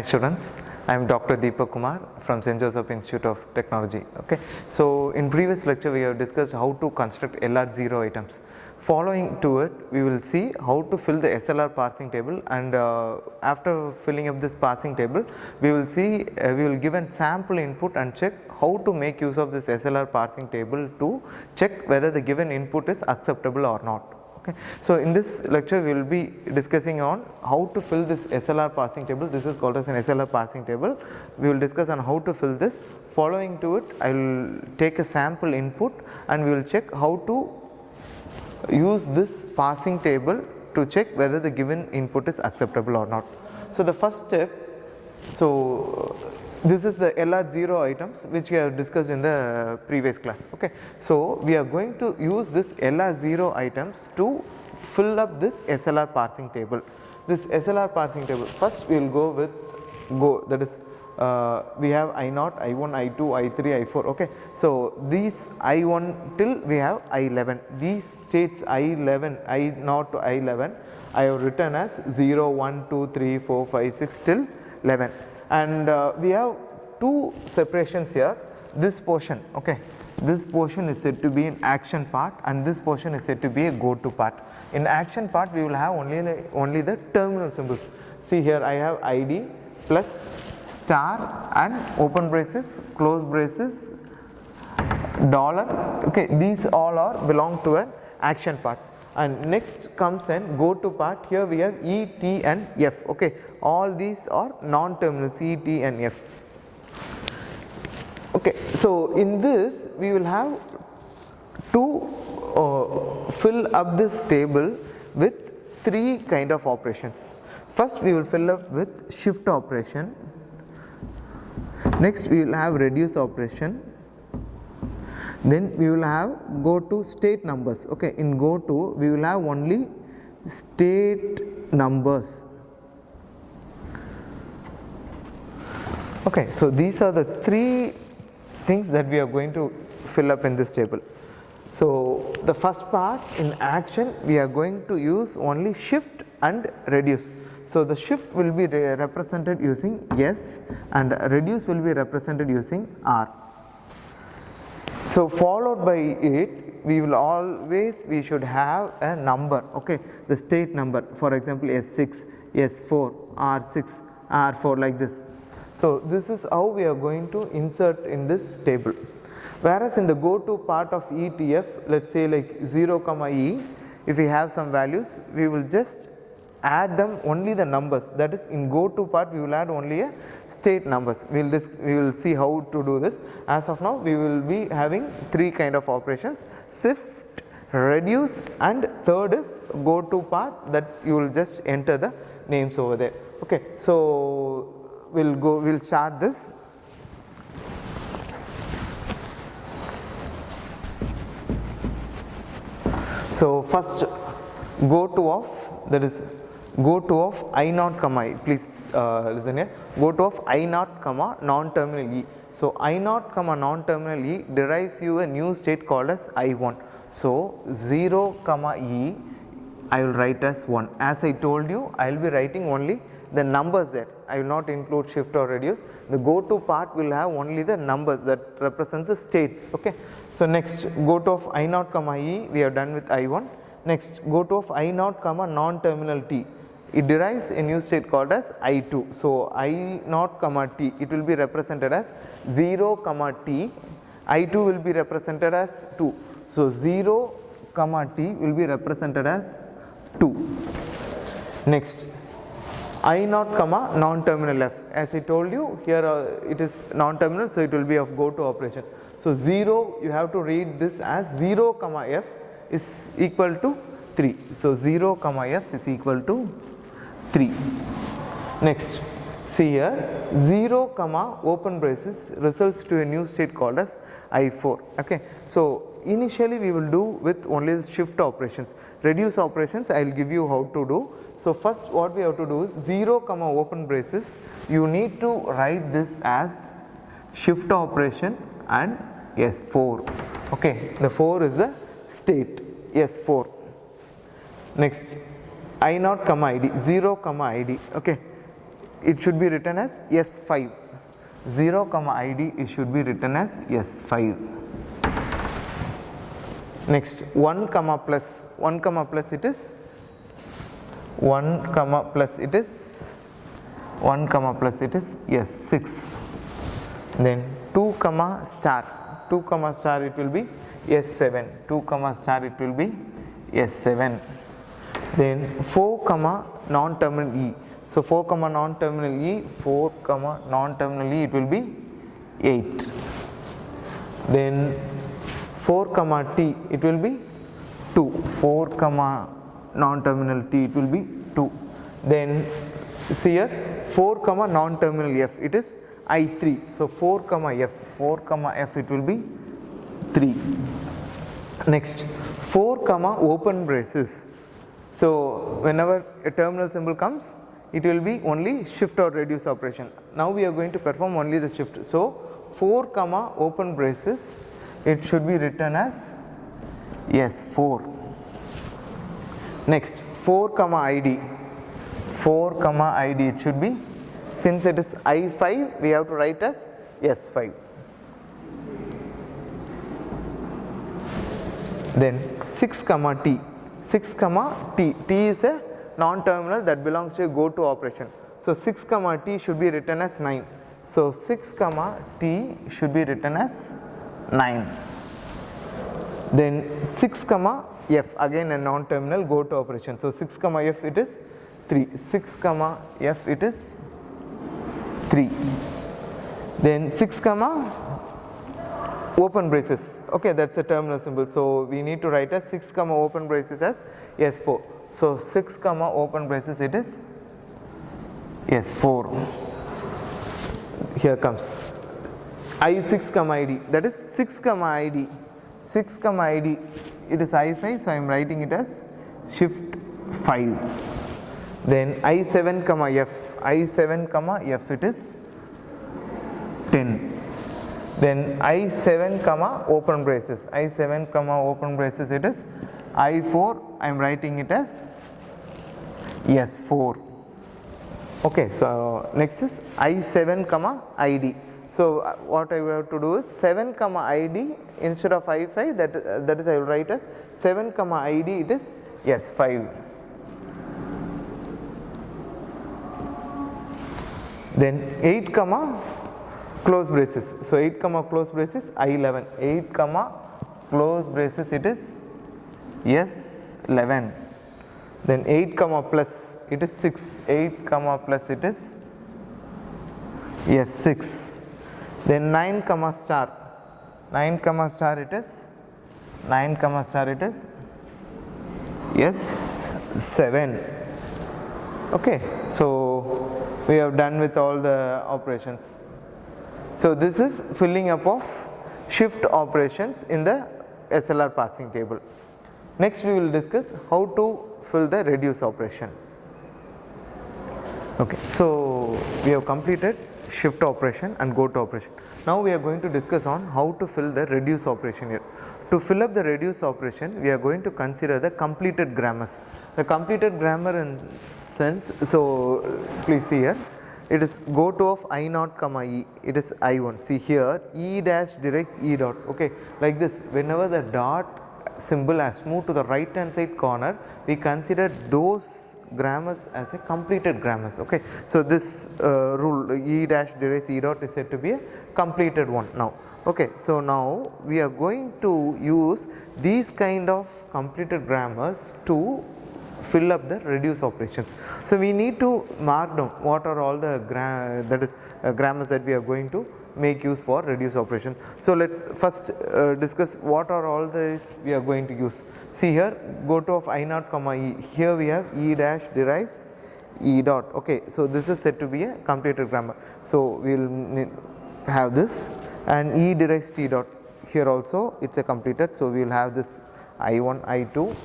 Hi students, I am Dr. Deepak Kumar from St. Joseph Institute of Technology. Okay, so in previous lecture we have discussed how to construct LR0 items. Following to it, we will see how to fill the SLR parsing table, and after filling up this parsing table, we will see we will give a sample input and check how to make use of this SLR parsing table to check whether the given input is acceptable or not. Okay. So in this lecture we will be discussing on how to fill this SLR parsing table. This is called as an SLR parsing table. We will discuss on how to fill this. Following to it, I will take a sample input and we will check how to use this parsing table to check whether the given input is acceptable or not. So the first step, this is the LR0 items which we have discussed in the previous class. Okay. So we are going to use this LR0 items to fill up this SLR parsing table. This SLR parsing table, first we will go with that is we have I0, I1, I2, I3, I4. Okay. So these I1 till we have I11. These states I11, I0 to I11 I have written as 0, 1, 2, 3, 4, 5, 6 till 11. And we have two separations here. This portion, okay, this portion is said to be an action part and this portion is said to be a go to part. In action part we will have only the terminal symbols. See here I have ID plus star and open braces, close braces, dollar. Okay, these all are belong to an action part. And next comes an go to part. Here we have E, T and F. Okay, all these are non-terminals E, T and F. Okay, so in this we will have to fill up this table with three kind of operations. First we will fill up with shift operation. Next we will have reduce operation. Then we will have go to state numbers. Okay, in go to we will have only state numbers. Okay, so these are the three things that we are going to fill up in this table. So the first part in action we are going to use only shift and reduce. So the shift will be represented using S and reduce will be represented using R. So followed by it we should have a number, okay, the state number, for example S6, S4, R6, R4 like this. So this is how we are going to insert in this table. Whereas in the go to part of ETF, let's say like 0, E, if we have some values we will just add them only the numbers, that is in go to part we will add only a state numbers. We will see how to do this. As of now we will be having three kind of operations: shift, reduce and third is go to part, that you will just enter the names over there. Okay, so we'll start this. So first go to of, that is go to of I0 comma I, please listen here, go to of I0 comma non-terminal E. So I0 comma non-terminal E derives you a new state called as I1. So 0 comma E I will write as 1. As I told you, I will be writing only the numbers there. I will not include shift or reduce. The go to part will have only the numbers that represents the states. Okay. So next go to of I0 comma E we have done with I1. Next go to of I0 comma non-terminal T. It derives a new state called as I2. So I0 comma T, it will be represented as 0 comma T. I2 will be represented as 2. So 0 comma T will be represented as 2. Next I0 comma non-terminal F. As I told you, here it is non-terminal, so it will be of go to operation. So 0, you have to read this as 0 comma F is equal to 3. So 0 comma F is equal to 3. Next, see here 0 comma open braces results to a new state called as I4. Okay. So initially we will do with only the shift operations. Reduce operations I will give you how to do. So first what we have to do is 0 comma open braces, you need to write this as shift operation and S4. Okay, the 4 is the state, S4. Next I0 comma ID, 0 comma ID. Okay, it should be written as S5. 0 comma id it should be written as S5. Next 1 comma plus it is 1 comma plus it is S6. Then 2 comma star it will be S7. 2 comma star it will be S7. Then 4 comma non-terminal E. So 4 comma non-terminal E it will be 8. Then 4 comma T it will be 2. 4 comma non-terminal T it will be 2. Then see here 4 comma non-terminal F it is I3. So 4 comma F it will be 3. Next 4 comma open braces. So whenever a terminal symbol comes, it will be only shift or reduce operation. Now we are going to perform only the shift. So 4 comma open braces it should be written as S4. Next 4 comma ID it should be, since it is I5 we have to write as S5. Then 6 comma T is a non-terminal that belongs to a go to operation. So 6 comma T should be written as 9. So 6 comma T should be written as 9. Then 6 comma F, again a non-terminal go to operation. So 6 comma F it is 3. 6 comma F it is 3. Then 6 comma open braces. Okay, that's a terminal symbol. So we need to write as 6 comma open braces as S4. So 6 comma open braces it is S4. Here comes I6 comma ID, that is 6 comma ID. 6 comma ID it is I5, so I am writing it as shift 5. Then I7 comma F it is 10. Then I7 comma open braces it is I4, I am writing it as S4. Okay, so next is I7 comma ID. So what I will have to do is 7 comma ID instead of I5, that is I will write as 7 comma ID it is S5. Then 8 comma close braces. So 8 comma close braces I11. 8 comma close braces it is S11. Then 8 comma plus it is 6. 8 comma plus it is S6. Then 9 comma star. 9 comma star it is S7. Okay, so we have done with all the operations. So this is filling up of shift operations in the SLR parsing table. Next we will discuss how to fill the reduce operation. Okay, so we have completed shift operation and go to operation. Now we are going to discuss on how to fill the reduce operation here. To fill up the reduce operation, we are going to consider the completed grammars. The completed grammar in sense, so please see here, it is go to of I0 comma E, it is I1. See here, E dash derives E dot. Okay, like this, whenever the dot symbol has moved to the right hand side corner, we consider those grammars as a completed grammars. Okay, so this rule E dash derives E dot is said to be a completed one now. Okay, so now we are going to use these kind of completed grammars to fill up the reduce operations. So we need to mark down what are all the grammars that we are going to make use for reduce operation. So let's first discuss what are all these we are going to use. See here, go to of I0 comma E, here we have E dash derives E dot. Okay, so this is said to be a completed grammar. So we will have this, and E derives T dot, here also it is a completed. So we will have this I1 I2,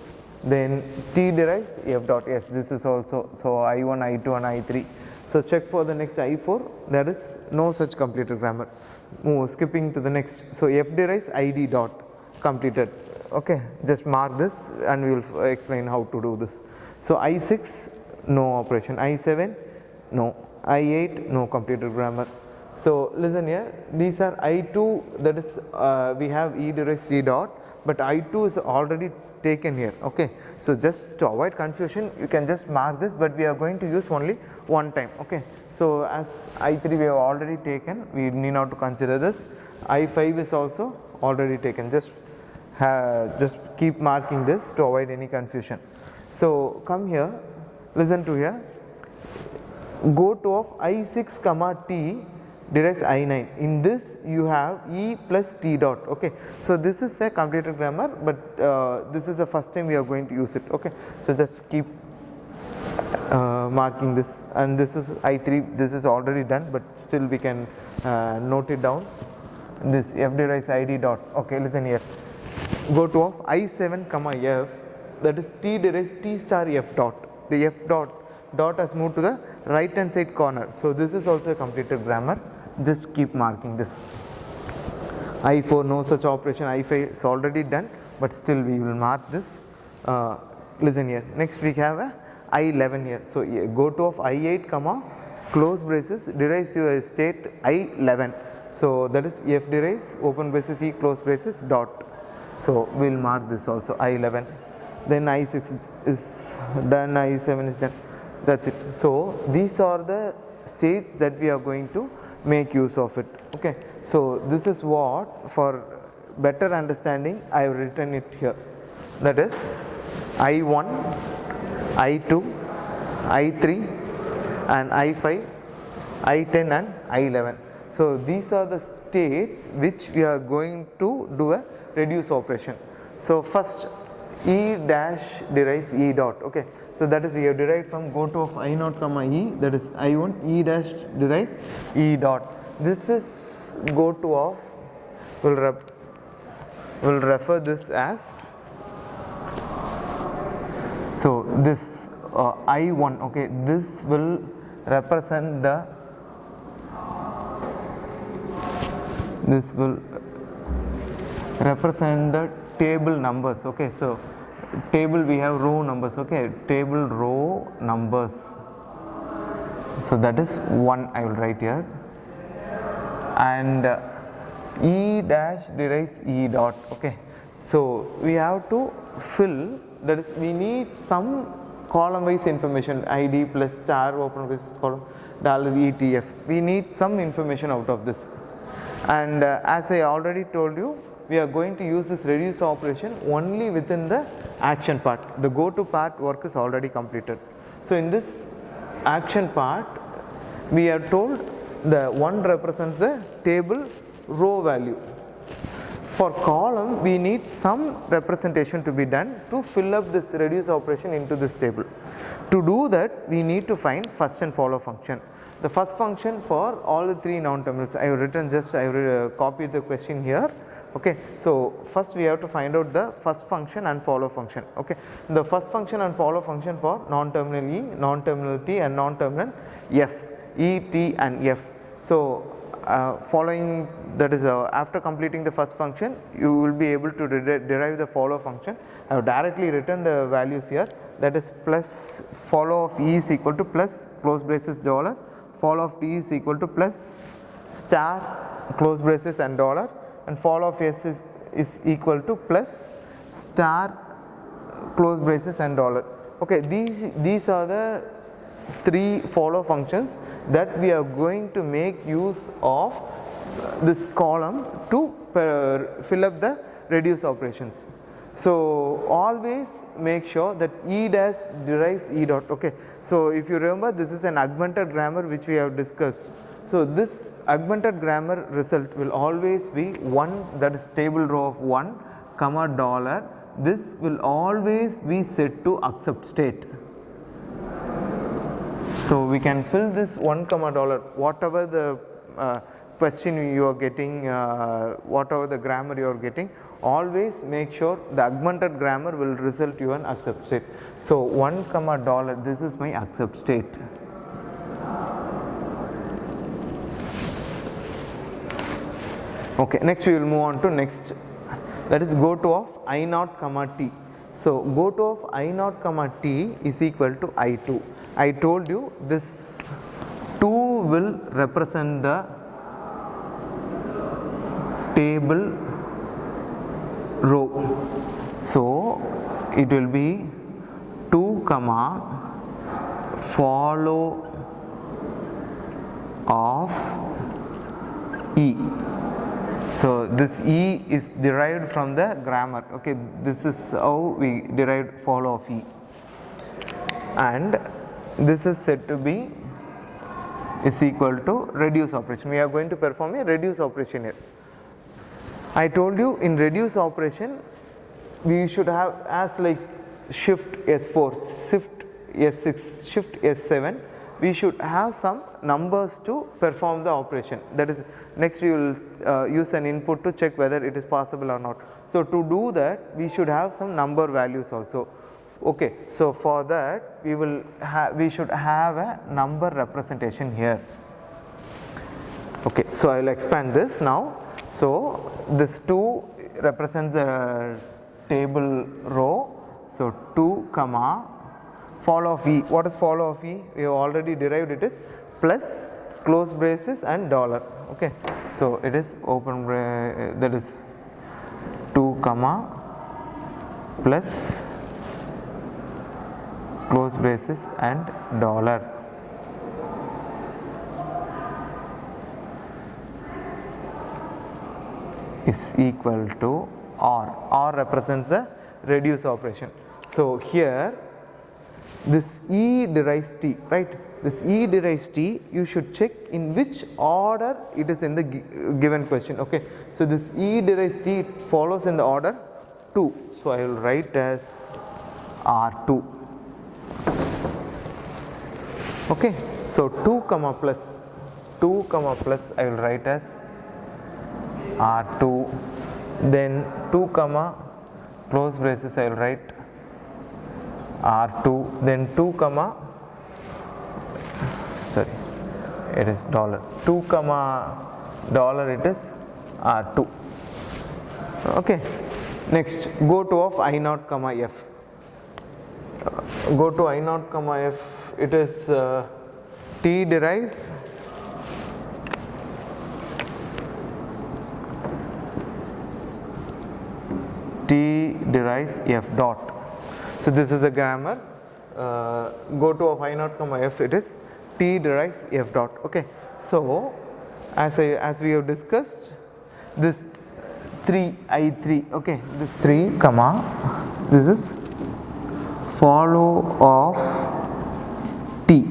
then T derives F dot. Yes, this is also, so I1 I2 and I3. So check for the next I4, there is no such completed grammar. Skipping to the next, so F derives ID dot, completed. Okay, just mark this and we will explain how to do this. So I6 no operation, I7 no, I8 no completed grammar. So listen here, these are I2, that is we have e device e dot, but I2 is already taken here. Okay, so just to avoid confusion you can just mark this, but we are going to use only one time. Okay, so as I3 we have already taken, we need not to consider this. I5 is also already taken, just keep marking this to avoid any confusion. So come here, listen to here, go to of I6 comma t derives I9. In this you have e plus t dot. Okay, so this is a completed grammar, but this is the first time we are going to use it. Okay, so just keep marking this, and this is I3, this is already done, but still we can note it down. This f derives id dot. Okay, listen here, go to of I7 comma f, that is t derives t star f dot. The f dot has moved to the right hand side corner, so this is also a completed grammar. Just keep marking this. I4 no such operation, I5 is already done, but still we will mark this. Listen here, next we have a I11 here. So go to of I8 comma close braces derives your state I11. So that is f derives open braces e close braces dot. So we will mark this also I11. Then I6 is done, I7 is done. That's it. So these are the states that we are going to make use of it. Okay, so this is what, for better understanding I have written it here, that is I1, I2, I3 and I5, I10 and I11. So these are the states which we are going to do a reduce operation. So first e dash derives e dot. Okay, so that is we have derived from go to of I0 comma e, that is I1, e dash derives e dot. This is go to of, will refer this as, so this I1. Okay, this will represent the, this will represent the table numbers. Okay, so table we have row numbers. Okay, table row numbers, so that is 1 I will write here, and e dash derives e dot. Okay, so we have to fill, that is we need some column wise information, id plus star open braces column $etf, we need some information out of this. And as I already told you, we are going to use this reduce operation only within the action part. The go to part work is already completed. So in this action part we are told the 1 represents the table row value. For column we need some representation to be done to fill up this reduce operation into this table. To do that we need to find first and follow function. The first function for all the 3 non-terminals, I have written, just I have copied the question here. Okay, so first we have to find out the first function and follow function. Okay, the first function and follow function for non-terminal E, non-terminal T and non-terminal F, E, T and F. So following, that is after completing the first function you will be able to derive the follow function. I have directly written the values here, that is plus follow of E is equal to plus close braces dollar, follow of T is equal to plus star close braces and dollar, and follow of S is equal to plus star close braces and dollar. Okay, these are the 3 follow functions that we are going to make use of this column to fill up the reduce operations. So always make sure that E dash derives E dot. Okay, so if you remember, this is an augmented grammar which we have discussed. So this augmented grammar result will always be 1, that is table row of 1 comma dollar. This will always be set to accept state. So we can fill this 1 comma dollar, whatever the question you are getting, whatever the grammar you are getting, always make sure the augmented grammar will result you an accept state. So 1 comma dollar, this is my accept state. Okay, next we will move on to next, that is go to of I0 comma t. So go to of I0 comma t is equal to I2. I told you this 2 will represent the table row. So it will be 2 comma follow of E. So this E is derived from the grammar. Okay, this is how we derived follow of E, and this is said to be is equal to reduce operation. We are going to perform a reduce operation here. I told you in reduce operation we should have as like shift S4, shift S6, shift S7, we should have some numbers to perform the operation. That is, next we will use an input to check whether it is possible or not. So to do that we should have some number values also. Okay, so for that we should have a number representation here. Okay, so I will expand this now. So this 2 represents the table row. So 2 comma follow of E. What is follow of E? We have already derived, it is plus close braces and dollar. Okay, so it is open brace, that is 2 comma plus close braces and dollar. Is equal to or. Or represents the reduce operation. So here this E derives T, right? This E derives T, you should check in which order it is in the given question. Okay, so this E derives T, it follows in the order 2. So I will write as R2. Okay, so 2 comma plus I will write as R2, then 2 comma close braces I will write R2, then 2 comma sorry it is dollar, 2 comma dollar, it is R2. Okay, next go to of I0 comma F. Go to I0 comma F, it is T derives F dot. So this is the grammar. Go to of I0 comma F, it is T derives F dot. Okay, so as we have discussed, this 3 I3. Okay, this 3 comma this is follow of T.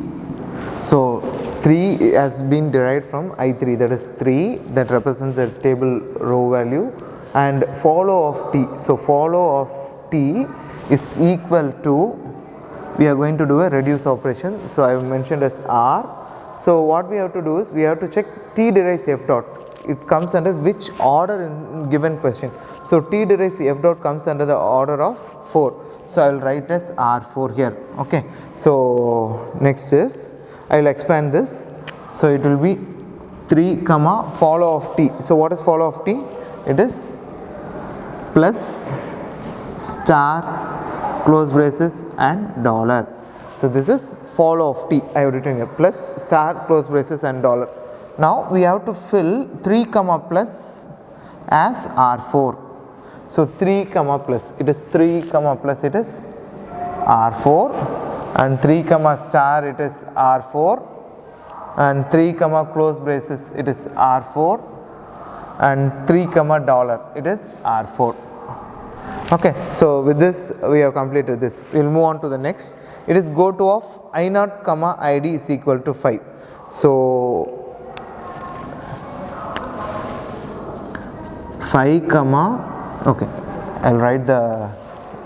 So 3 has been derived from I3, that is 3, that represents the table row value, and follow of T. So follow of T is equal to, we are going to do a reduce operation. So I have mentioned as R. So what we have to do is we have to check T derives F dot. It comes under which order in given question. So T derives F dot comes under the order of 4. So I will write as R4 here. Okay. So next is I will expand this. So it will be 3 comma follow of T. So what is follow of T? It is plus star close braces and dollar. So this is follow of T. I have written here plus star close braces and dollar. Now we have to fill 3 comma plus as R4. So 3 comma plus, it is 3 comma plus, it is R4, and 3 comma star, it is R4, and 3 comma close braces, it is R4, and 3 comma dollar, it is R4. Okay, so with this we have completed this. We will move on to the next. It is go to of I0 comma ID is equal to 5. So 5 comma, okay, I will write the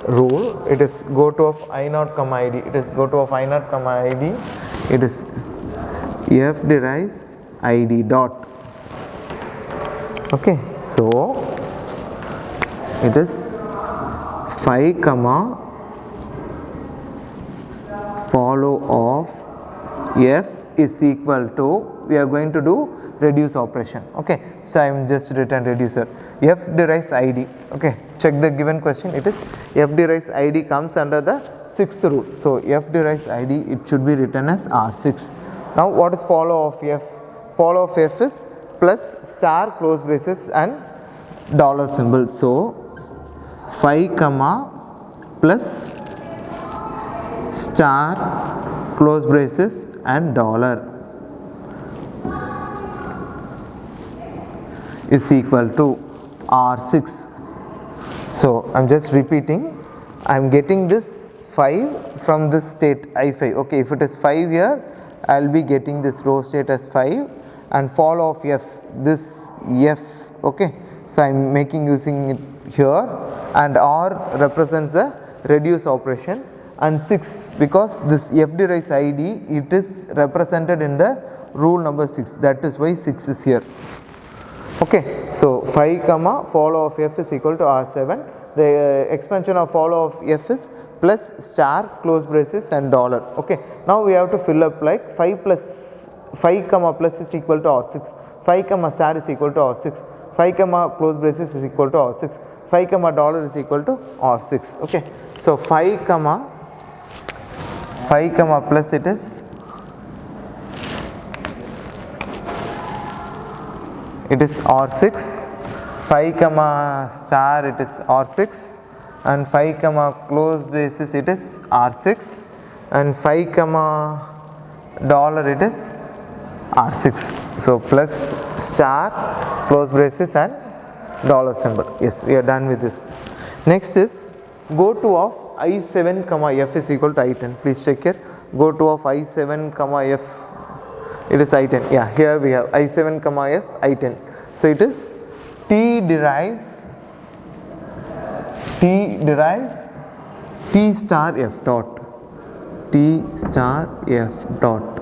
rule. It is go to of I0 comma ID. It is go to of I0 comma ID. It is F derives ID dot. Okay, so it is 5 comma follow of F is equal to, we are going to do reduce operation. Okay, so I am just written reducer. F derives ID. Okay, check the given question. It is F derives ID comes under the 6th rule. So F derives ID, it should be written as R6. Now what is follow of f? Follow of f is plus star close braces and dollar symbol. So 5 comma plus star close braces and dollar is equal to R6. So I am just repeating, I am getting this 5 from this state I5. Okay, if it is 5 here, I will be getting this row state as 5, and follow of f, this f. Okay, so I am making using it here, and R represents the reduce operation, and 6 because this f derives id, it is represented in the rule number 6, that is why 6 is here. Okay, so 5 comma follow of f is equal to R7. The expansion of follow of f is plus star close braces and dollar. Okay, now we have to fill up like 5 comma plus is equal to R6, 5 comma star is equal to R6, 5 comma close braces is equal to R6, 5 comma dollar is equal to R6. Okay, so 5 comma plus it is R6, 5 comma star it is R6, and 5 comma close braces it is R6, and 5 comma dollar it is R6. So plus star close braces and dollar symbol. Yes, we are done with this. Next is go to of I7 comma f is equal to I10. Please check here. Go to of I7 comma f, it is I10. Yeah, here we have I7 comma f I10. So it is t derives t star f dot, t star f dot.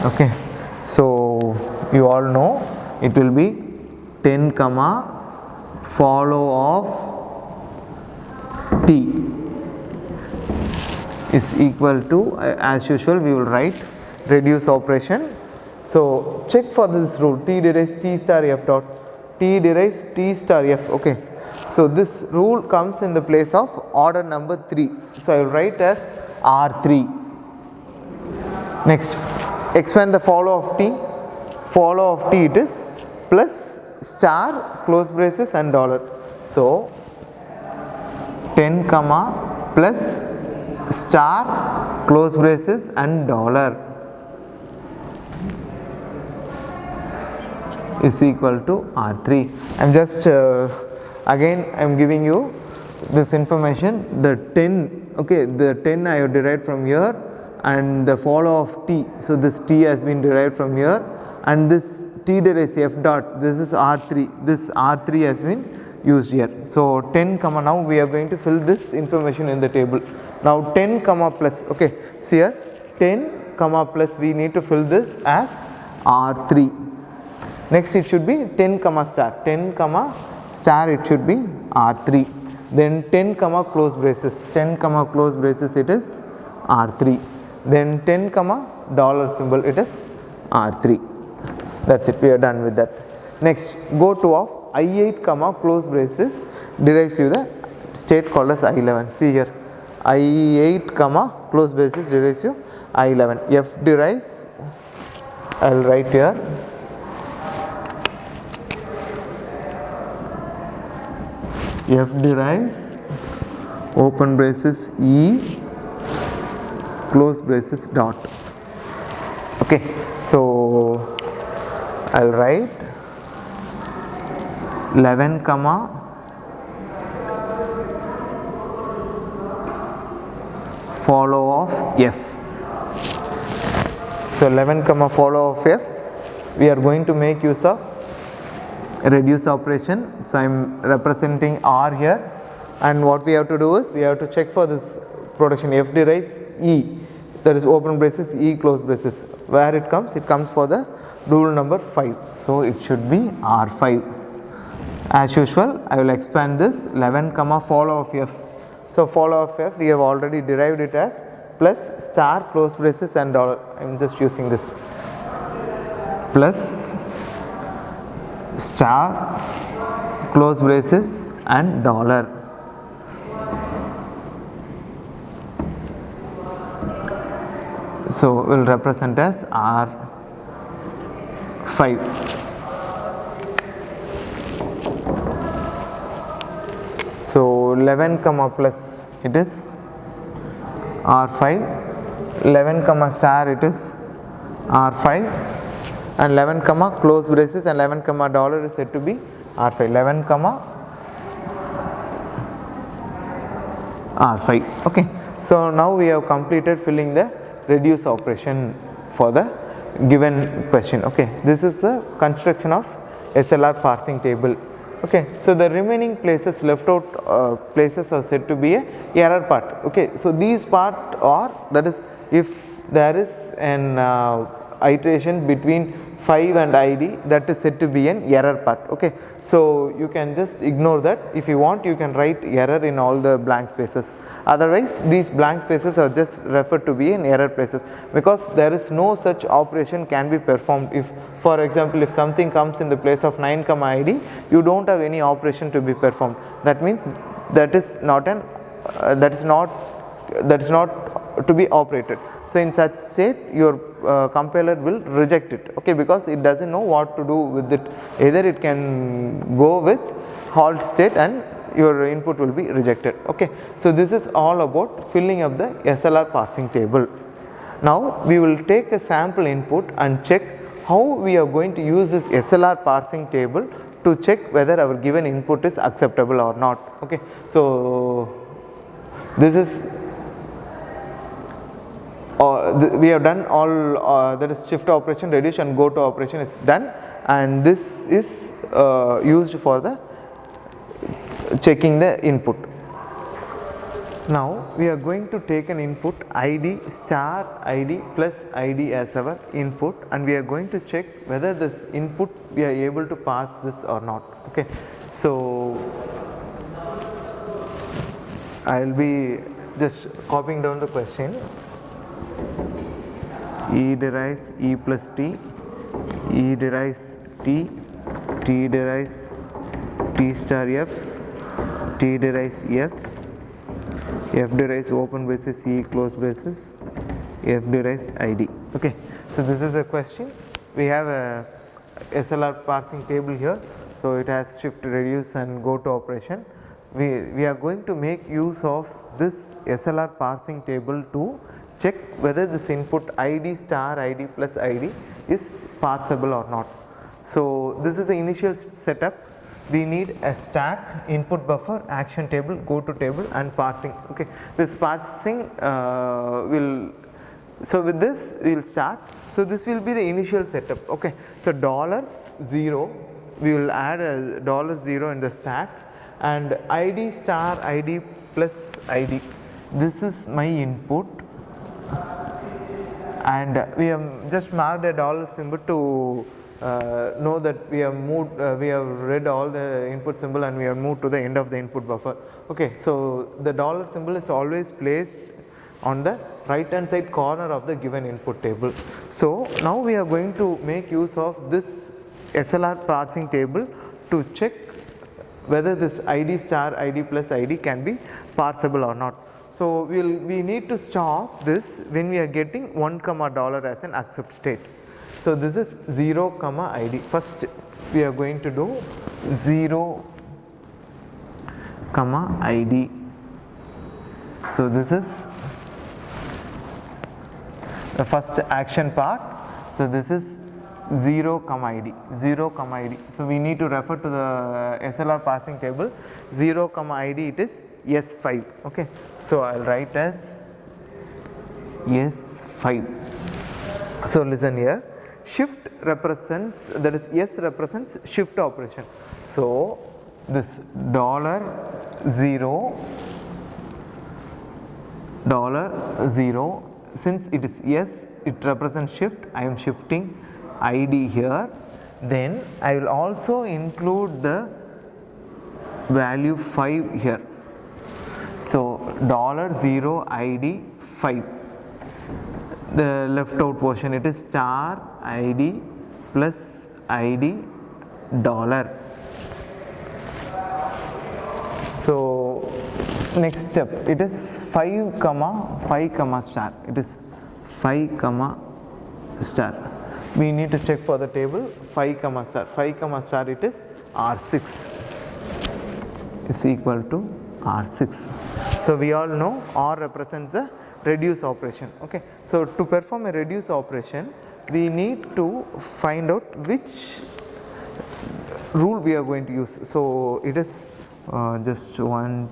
Okay, so you all know it will be 10 comma follow of t is equal to, as usual we will write reduce operation. So check for this rule, t derives t star f dot, t derives t star f. Okay, so this rule comes in the place of order number 3. So I will write as R3. Next, expand the follow of t. Follow of t it is plus star close braces and dollar. So 10 comma plus star close braces and dollar is equal to R3. I am just again I am giving you this information, the 10, okay, the 10 I have derived from here, and the follow of t, so this t has been derived from here, and this t derives f dot, this is R3, this R3 has been used here. So 10 comma, now we are going to fill this information in the table. Now 10 comma plus, okay, see here 10 comma plus, we need to fill this as R3. Next it should be 10 comma star, 10 comma star it should be R3. Then 10 comma close braces, 10 comma close braces it is R3. Then 10 comma dollar symbol it is R3. That's it, we are done with that. Next, go to of I8 comma close braces derives you the state called as I11. See here, I8 comma close braces derives you I11. F derives, I will write here, F derives open braces E close braces dot. Okay, so I will write 11 comma follow of f. So 11 comma follow of f, we are going to make use of reduce operation. So I am representing R here, and what we have to do is we have to check for this production f derives E, that is open braces E close braces. Where it comes for the rule number 5. So it should be R5. As usual, I will expand this 11 comma follow of f. So follow of f, we have already derived it as plus star close braces and dollar. I am just using this plus star close braces and dollar. So will represent as R5. So 11 comma plus it is R5, 11 comma star it is R5, and 11 comma close braces and 11 comma dollar is said to be R5, 11 comma R5. Okay, so now we have completed filling the reduce operation for the given question. Okay, this is the construction of SLR parsing table. Okay, so the remaining places, left out places are said to be a error part. Okay, so these part are, that is, if there is an iteration between 5 and ID, that is said to be an error part. Okay, so you can just ignore that. If you want, you can write error in all the blank spaces. Otherwise, these blank spaces are just referred to be in error places, because there is no such operation can be performed. If, for example, if something comes in the place of 9 comma ID, you don't have any operation to be performed. That means that is not an that is not to be operated. So in such state, your compiler will reject it. Okay, because it doesn't know what to do with it. Either it can go with halt state and your input will be rejected. Okay, so this is all about filling up the SLR parsing table. Now we will take a sample input and check how we are going to use this SLR parsing table to check whether our given input is acceptable or not. Okay, so this is we have done all that is shift operation, reduce and go to operation is done, and this is used for the checking the input. Now we are going to take an input ID star ID plus ID as our input, and we are going to check whether this input we are able to pass this or not. Okay, so I will be just copying down the question. E derives E plus T, E derives T, T derives T star F, T derives F, F derives open braces E close braces, F derives ID. Okay, so this is a question. We have a SLR parsing table here, so it has shift, reduce and go to operation. We are going to make use of this SLR parsing table to check whether this input ID star ID plus ID is parsable or not. So this is the initial setup. We need a stack, input buffer, action table, go to table and parsing. Okay, this parsing will, so with this we will start. So this will be the initial setup. Okay, so $0, we will add a $0 in the stack, and ID star ID plus ID, this is my input, and we have just marked a dollar symbol to know that we have moved, we have read all the input symbol and we have moved to the end of the input buffer. Okay, so the dollar symbol is always placed on the right hand side corner of the given input table. So now we are going to make use of this SLR parsing table to check whether this ID star ID plus ID can be parsable or not. So we need to stop this when we are getting $1, as an accept state. So this is 0, ID. First we are going to do 0, ID. So this is the first action part. So this is 0, ID, 0, ID. So we need to refer to the SLR parsing table. 0, ID, it is S5. Okay, so I'll write as S5. So listen here, shift represents, that is S represents shift operation. So this $0, $0, since it is S, it represents shift. I am shifting ID here. Then I will also include the value 5 here. So $0 ID 5. The left out portion, it is star ID plus ID $. So next step, it is 5, star. It is 5 comma star. We need to check for the table 5 comma star. 5 comma star it is R6 is equal to R6. So we all know R represents a reduce operation. Okay. So to perform a reduce operation, we need to find out which rule we are going to use. So it is just one.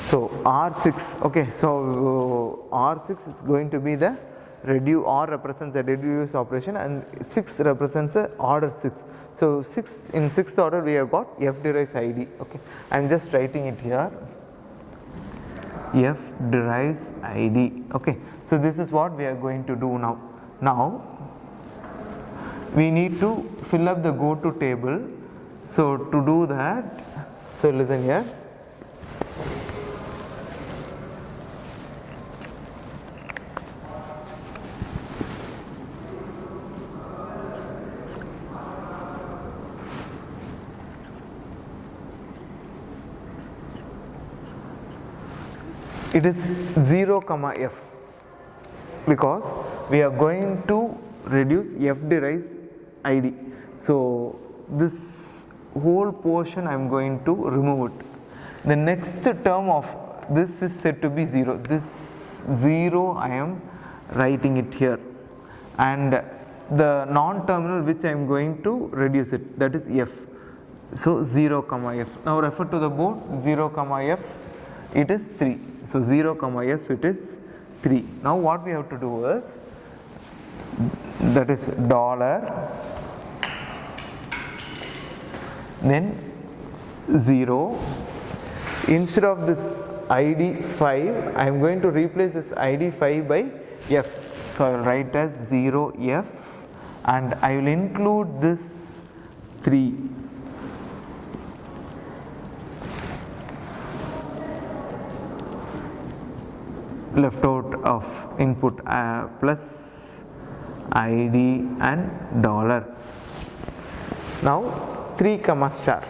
So R6. Okay. So R6 is going to be the reduce. R represents a reduce operation and 6 represents a order 6. So 6 in 6th order we have got F derives ID. Okay. I am just writing it here. F derives ID. Okay. So this is what we are going to do now. Now we need to fill up the go to table. So to do that, so listen here. It is 0 comma F because we are going to reduce F derives ID. So this whole portion I am going to remove it. The next term of this is said to be 0. This 0 I am writing it here, and the non-terminal which I am going to reduce it, that is F. So 0 comma F. Now refer to the board. 0 comma F, it is 3. So 0 comma F, it is 3. Now what we have to do is, that is dollar, then 0. Instead of this ID 5, I am going to replace this ID 5 by F. So I will write as 0 F, and I will include this 3. Left out of input plus ID and dollar. Now 3 comma star.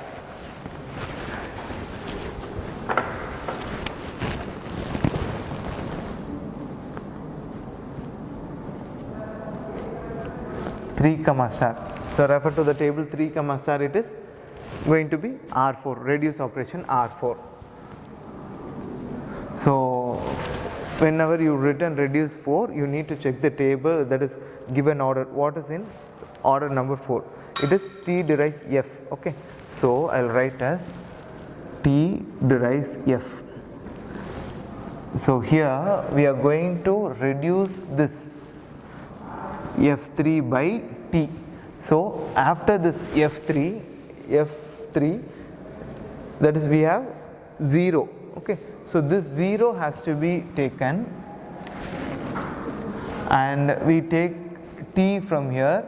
Three comma star. So refer to the table 3 comma star. It is going to be R4, reduce operation R4. So whenever you written reduce 4, you need to check the table that is given order. What is in order number 4? It is T derives F. Okay. So I will write as T derives F. So here we are going to reduce this F3 by T. So after this F3, that is we have 0. Okay. So this 0 has to be taken, and we take T from here.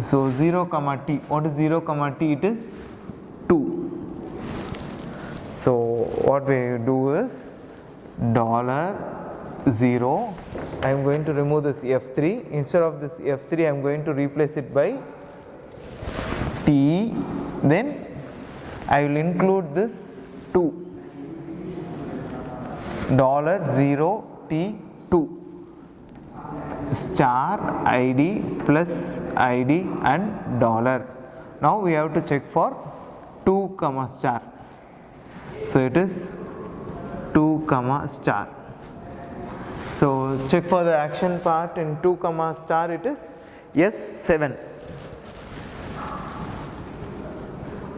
So 0 comma T. What is 0 comma T? It is 2. So what we do is dollar 0. I am going to remove this F3. Instead of this F3, I am going to replace it by T. Then I will include this 2. Dollar 0 T 2. Star ID plus ID and dollar. Now we have to check for 2 comma star. So it is 2 comma star. So check for the action part in 2 comma star. It is S7.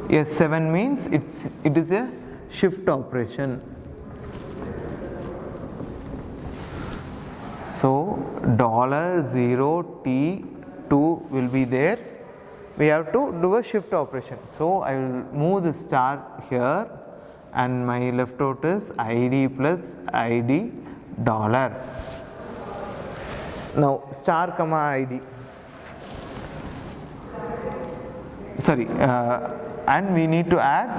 S7 means it is a shift operation. So dollar 0 T 2 will be there. We have to do a shift operation. So I will move the star here, and my left out is ID plus ID dollar. Now star comma ID. Sorry, and we need to add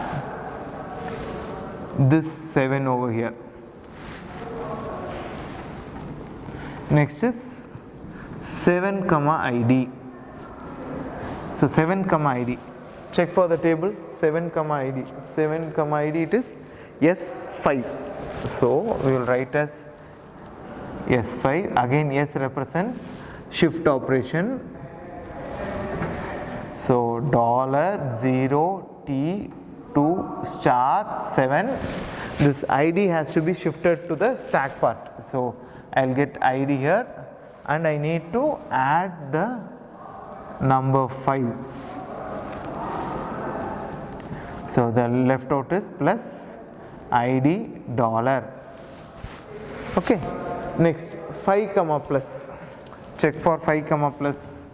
this 7 over here. Next is 7 comma ID. So 7 comma ID. Check for the table 7 comma ID. 7 comma ID, it is S5. So we will write as S5. Again S represents shift operation. So $0T2*7. This ID has to be shifted to the stack part. So I'll get ID here and I need to add the number 5. So the left out is plus ID $. Okay. Next 5 comma plus. Check for 5 comma plus.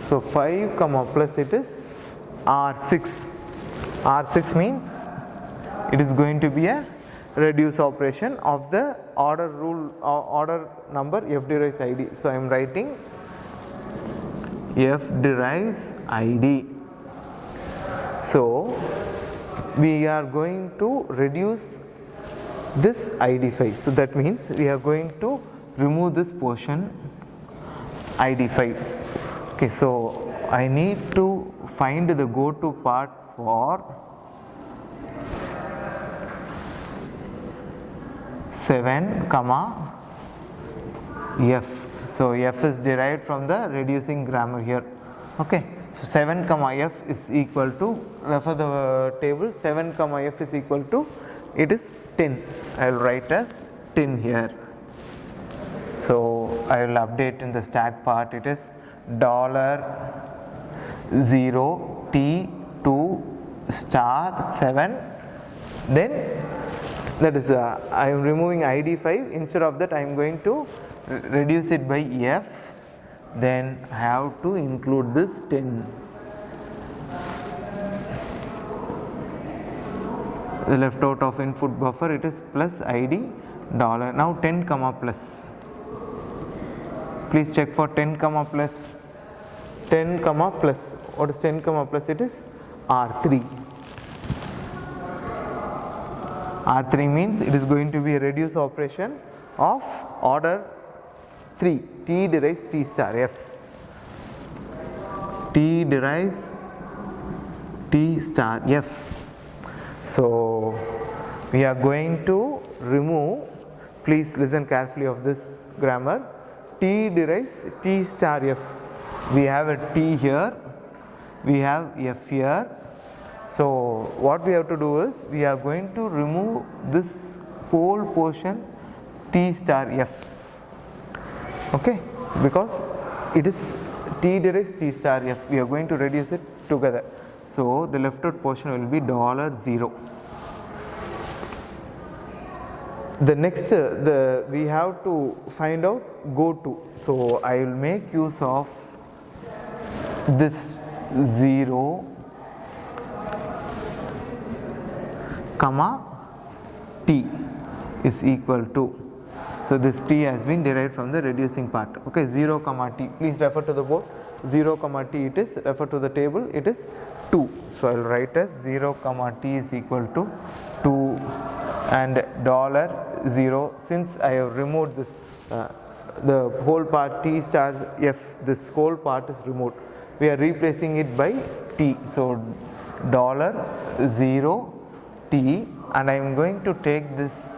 So 5 comma plus it is R6. R6 means it is going to be a reduce operation of the order rule order number F derives ID. So I am writing F derives ID. So we are going to reduce this ID5. So that means we are going to remove this portion ID5. Okay, so I need to find the go to part for 7 comma F. So F is derived from the reducing grammar here. Okay, so 7 comma F is equal to, refer the table, 7 comma F is equal to, it is 10. I will write as 10 here. So I will update in the stack part, it is $0T2*7. Then that is I am removing ID5. Instead of that I am going to reduce it by F. Then I have to include this 10. The left out of input buffer, it is plus ID $. Now 10 comma plus. Please check for 10 comma plus. 10 comma plus. What is 10 comma plus? It is R3. R3 means it is going to be a reduce operation of order 3. T derives T star F. T derives T star F. So we are going to remove, please listen carefully of this grammar. T derives T star F. We have a T here, we have F here. So what we have to do is we are going to remove this whole portion T star F. Okay, because it is T derives T star F, we are going to reduce it together. So the left out portion will be $0. The next we have to find out go to. So I will make use of this 0 comma T is equal to. So this T has been derived from the reducing part. Okay, 0 comma T. Please refer to the board. 0 comma T it is. Refer to the table. It is 2. So I will write as 0 comma T is equal to 2 and $0. Since I have removed this the whole part T star F, this whole part is removed. We are replacing it by T. So $0 T, and I am going to take this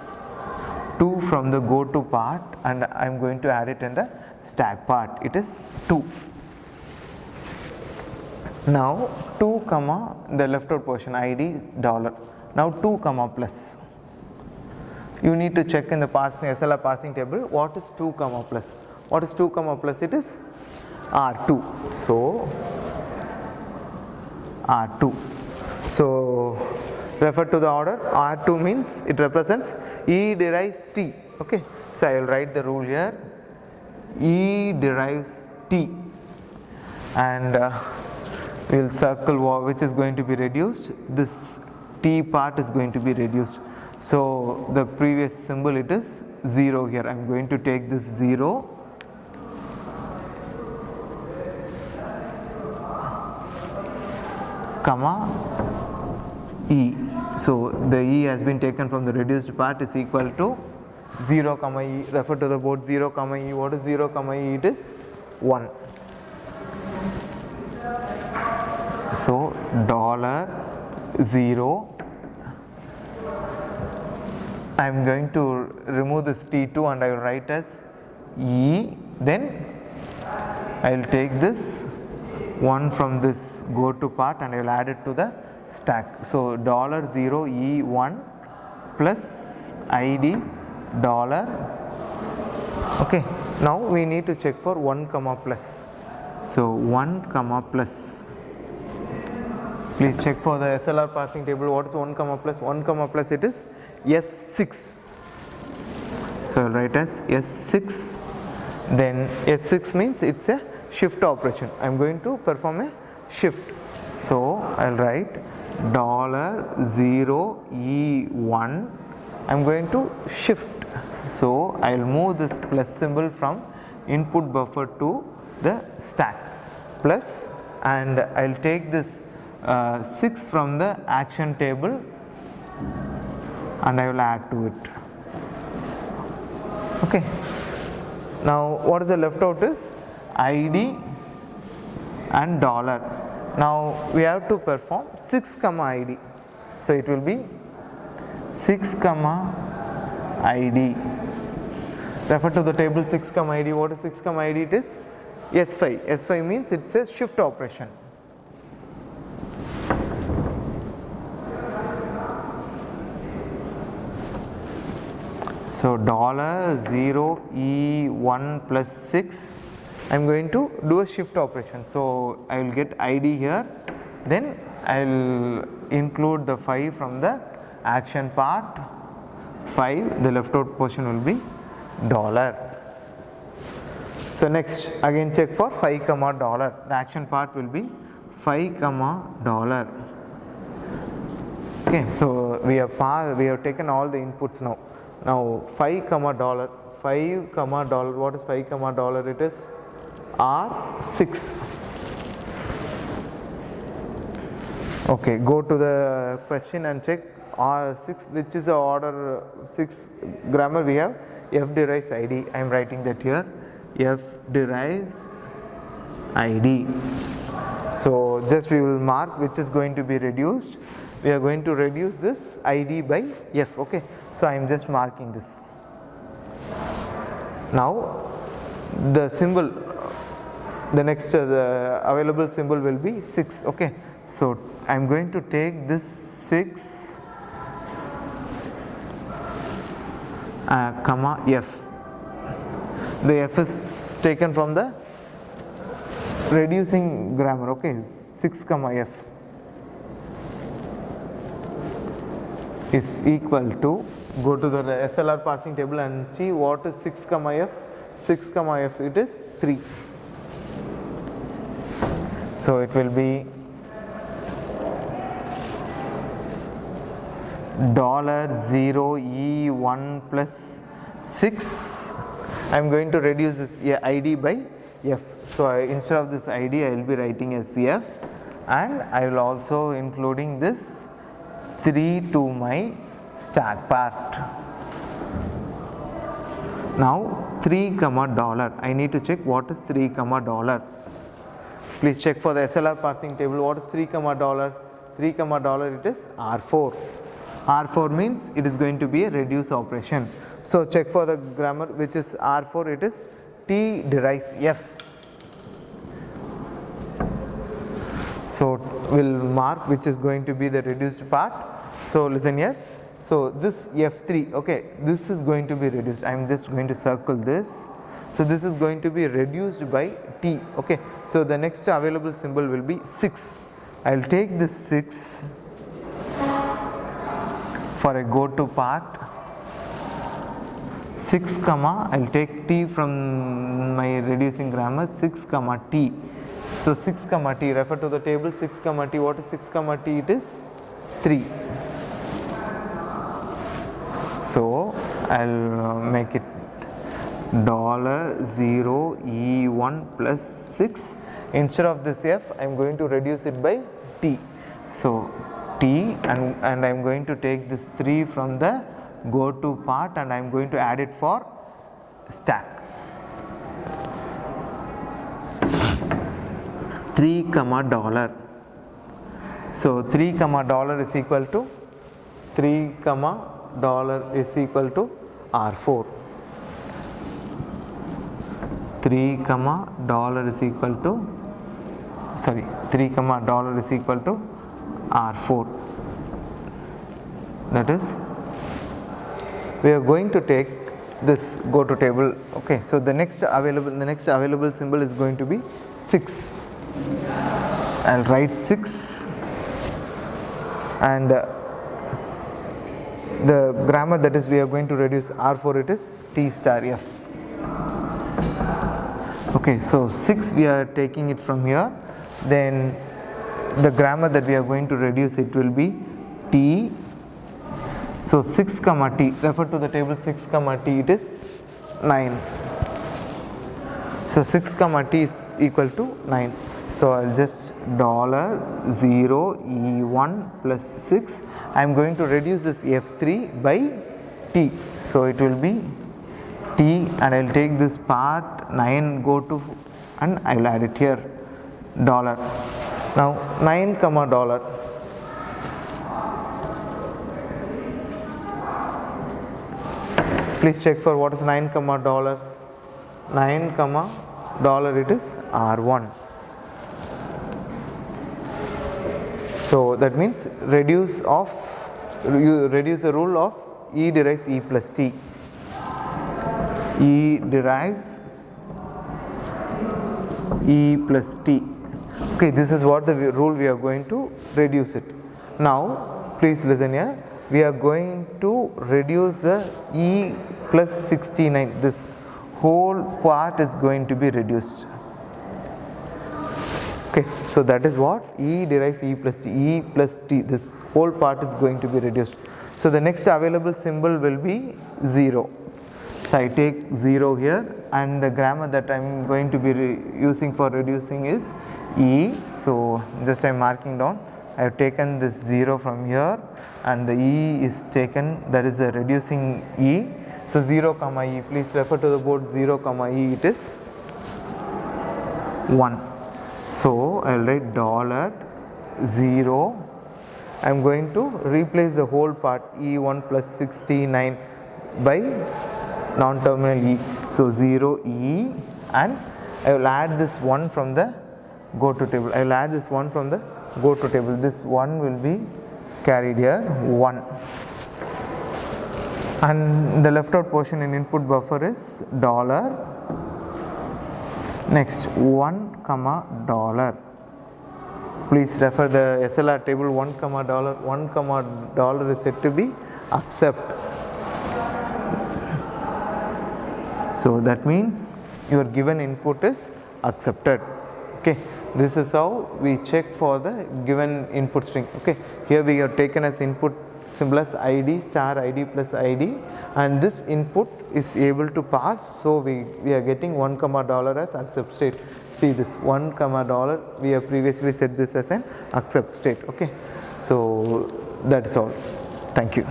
2 from the go to part and I am going to add it in the stack part. It is 2. Now 2 comma the left out portion ID $. Now 2 comma plus. You need to check in the parsing SLR parsing table what is 2 comma plus. What is 2 comma plus? It is R2. So R2. So refer to the order. R2 means it represents E derives T. Okay. So I will write the rule here. E derives T, and we will circle which is going to be reduced. This T part is going to be reduced. So the previous symbol it is 0 here. I am going to take this 0 comma E. So the E has been taken from the reduced part is equal to 0 comma E. Refer to the board. 0 comma E. What is 0 comma E? It is 1. So dollar 0, I am going to remove this T2 and I will write as E, then I will take this 1 from this go to part and I will add it to the stack. So dollar 0 E1 plus ID dollar. Okay, now we need to check for 1 comma plus. So 1 comma plus. Please check for the SLR parsing table. What is 1 comma plus? 1 comma plus, it is S6. So I will write as S6. Then S6 means it's a shift operation. I am going to perform a shift. So I will write dollar 0 E1. I am going to shift. So I will move this plus symbol from input buffer to the stack. Plus, and I will take this 6 from the action table and I will add to it. Okay. Now what is the left out is ID and dollar. Now we have to perform 6 comma ID. So it will be 6 comma ID. Refer to the table 6 comma ID. What is 6 comma ID? It is S5. S5 means it's a shift operation. So dollar 0 E1 plus 6, I am going to do a shift operation. So I will get ID here, then I will include the 5 from the action part. 5, the left out portion will be dollar. So next again check for 5 comma dollar. The action part will be 5 comma dollar. Okay, so we have taken all the inputs now. Now 5 comma dollar, 5 comma dollar, what is 5 comma dollar? It is R6. Okay, go to the question and check R6, which is the order 6 grammar we have. F derives ID, I am writing that here, F derives ID. So just we will mark which is going to be reduced. We are going to reduce this ID by F. Okay, so I am just marking this. Now the symbol, the next the available symbol will be 6. Okay, so I am going to take this 6 comma F. The F is taken from the reducing grammar. Okay, 6 comma F is equal to, go to the SLR parsing table and see what is 6 comma F. 6 comma F, it is 3. So it will be dollar 0 E1 plus 6. I am going to reduce this ID by F. So instead of this ID I will be writing as F, and I will also including this 3 to my stack part. Now 3 comma dollar, I need to check what is 3 comma dollar. Please check for the SLR parsing table. What is 3 comma dollar? 3 comma dollar, it is R4. R4 means it is going to be a reduce operation. So check for the grammar which is R4, it is T derives F. So we will mark which is going to be the reduced part. So listen here. So this F3, okay, this is going to be reduced. I am just going to circle this. So this is going to be reduced by T. Okay, so the next available symbol will be 6. I will take this 6 for a go to part. 6 comma, I will take T from my reducing grammar, 6 comma T. So 6 comma T, refer to the table 6 comma T. What is 6 comma T? It is 3. So I will make it dollar 0 E1 plus 6. Instead of this F, I am going to reduce it by T. So T, and I am going to take this 3 from the go to part and I am going to add it for stack. 3 comma dollar. So 3 comma dollar is equal to 3 comma dollar is equal to R4. 3 comma dollar is equal to 3 comma dollar is equal to R4. That is, we are going to take this go to table. Okay, so the next available symbol is going to be 6. I'll write 6, and the grammar that is we are going to reduce R4, it is T star F. Okay, so 6 we are taking it from here, then the grammar that we are going to reduce it will be T. So 6 comma T, refer to the table 6 comma T, it is 9. So 6 comma T is equal to 9. So I'll just $0E1 plus 6. I'm going to reduce this F3 by T. So it will be T, and I'll take this part 9 go to, and I'll add it here, dollar. Now 9 comma dollar. Please check for what is 9 comma dollar. 9 comma dollar, it is R1. So that means reduce the rule of E derives E plus T. E derives E plus T. Okay, this is what the rule we are going to reduce it. Now please listen here. We are going to reduce the E plus 69. This whole part is going to be reduced. Okay, so that is what E derives E plus T. E plus T, this whole part is going to be reduced. So the next available symbol will be 0. So I take 0 here, and the grammar that I am going to be using for reducing is E. So just I am marking down. I have taken this 0 from here, and the E is taken, that is a reducing E. So 0 comma E, please refer to the board, 0 comma E, it is 1. So I will write $0. I am going to replace the whole part E1 plus 69 by non-terminal E. So 0 E, and I will add this 1 from the go to table. I will add this 1 from the go to table. This 1 will be carried here, 1. And the left out portion in input buffer is dollar. Next 1 comma dollar. Please refer the SLR table 1 comma dollar. 1 comma dollar is said to be accept. So that means your given input is accepted. Okay, this is how we check for the given input string. Okay, here we have taken as input symbol as ID star ID plus ID, and this input is able to pass. So we are getting 1 comma dollar as accept state. See this 1 comma dollar, we have previously set this as an accept state. Okay, so that is all. Thank you.